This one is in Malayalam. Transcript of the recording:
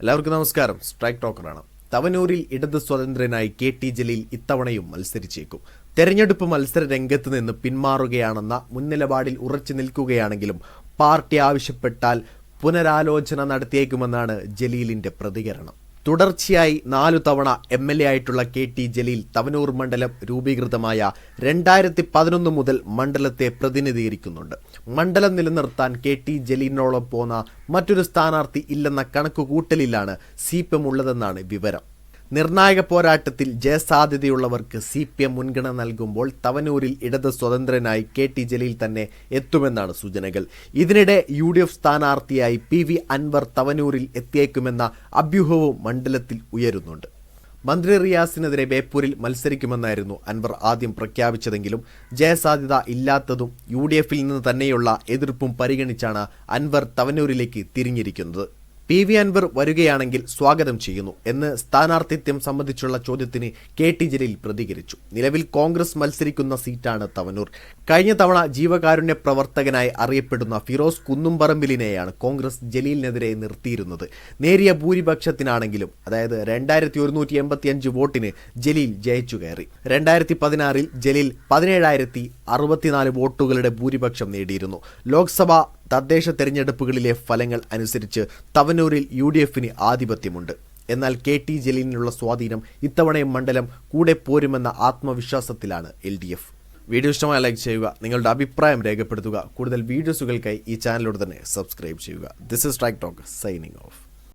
എല്ലാവർക്കും നമസ്കാരം. സ്ട്രൈക്ക് ടോക്കറാണ്. തവനൂരിൽ ഇടത് സ്വതന്ത്രനായി KT ജലീൽ ഇത്തവണയും മത്സരിച്ചേക്കും. തെരഞ്ഞെടുപ്പ് മത്സര രംഗത്ത് നിന്ന് പിന്മാറുകയാണെന്ന മുൻനിലപാടിൽ ഉറച്ചു നിൽക്കുകയാണെങ്കിലും പാർട്ടി ആവശ്യപ്പെട്ടാൽ പുനരാലോചന നടത്തിയേക്കുമെന്നാണ് ജലീലിന്റെ പ്രതികരണം. തുടർച്ചയായി 4 തവണ MLA ആയിട്ടുള്ള KT ജലീൽ തവനൂർ മണ്ഡലം രൂപീകൃതമായ 2011 മുതൽ മണ്ഡലത്തെ പ്രതിനിധീകരിക്കുന്നുണ്ട്. മണ്ഡലം നിലനിർത്താൻ KT ജലീലിനോളം പോന്ന മറ്റൊരു സ്ഥാനാർത്ഥി ഇല്ലെന്ന കണക്കുകൂട്ടലിലാണ് CPM ഉള്ളതെന്നാണ് വിവരം. നിർണായക പോരാട്ടത്തിൽ ജയസാധ്യതയുള്ളവർക്ക് CPM മുൻഗണന നൽകുമ്പോൾ തവനൂരിൽ ഇടത് സ്വതന്ത്രനായി KT ജലീൽ തന്നെ എത്തുമെന്നാണ് സൂചനകൾ. ഇതിനിടെ UDF സ്ഥാനാർത്ഥിയായി PV അൻവർ തവനൂരിൽ എത്തിയേക്കുമെന്ന അഭ്യൂഹവും മണ്ഡലത്തിൽ ഉയരുന്നുണ്ട്. മന്ത്രി റിയാസിനെതിരെ ബേപ്പൂരിൽ മത്സരിക്കുമെന്നായിരുന്നു അൻവർ ആദ്യം പ്രഖ്യാപിച്ചതെങ്കിലും ജയസാധ്യത ഇല്ലാത്തതും UDFിൽ നിന്ന് തന്നെയുള്ള എതിർപ്പും പരിഗണിച്ചാണ് അൻവർ തവനൂരിലേക്ക് തിരിഞ്ഞിരിക്കുന്നത്. PV അൻവർ വരികയാണെങ്കിൽ സ്വാഗതം ചെയ്യുന്നു എന്ന് സ്ഥാനാർത്ഥിത്വം സംബന്ധിച്ചുള്ള ചോദ്യത്തിന് KT ജലീൽ പ്രതികരിച്ചു. നിലവിൽ കോൺഗ്രസ് മത്സരിക്കുന്ന സീറ്റാണ് തവനൂർ. കഴിഞ്ഞ തവണ ജീവകാരുണ്യ പ്രവർത്തകനായി അറിയപ്പെടുന്ന ഫിറോസ് കുന്നുംപറമ്പിലിനെയാണ് കോൺഗ്രസ് ജലീലിനെതിരെ നിർത്തിയിരുന്നത്. നേരിയ ഭൂരിപക്ഷത്തിനാണെങ്കിലും, അതായത് 2185 വോട്ടിന് ജലീൽ ജയിച്ചു കയറി. 2016 ജലീൽ 17,064 വോട്ടുകളുടെ ഭൂരിപക്ഷം നേടിയിരുന്നു. ലോക്സഭ തദ്ദേശ തെരഞ്ഞെടുപ്പുകളിലെ ഫലങ്ങൾ അനുസരിച്ച് തവനൂരിൽ UDFന് ആധിപത്യമുണ്ട്. എന്നാൽ KT ജലീലിനുള്ള സ്വാധീനം ഇത്തവണയും മണ്ഡലം കൂടെ പോരുമെന്ന ആത്മവിശ്വാസത്തിലാണ് LDF. വീഡിയോ ഇഷ്ടമായി ലൈക്ക് ചെയ്യുക, നിങ്ങളുടെ അഭിപ്രായം രേഖപ്പെടുത്തുക. കൂടുതൽ വീഡിയോസുകൾക്കായി ഈ ചാനലിലൂടെ തന്നെ സബ്സ്ക്രൈബ് ചെയ്യുക. This is strike talk signing off.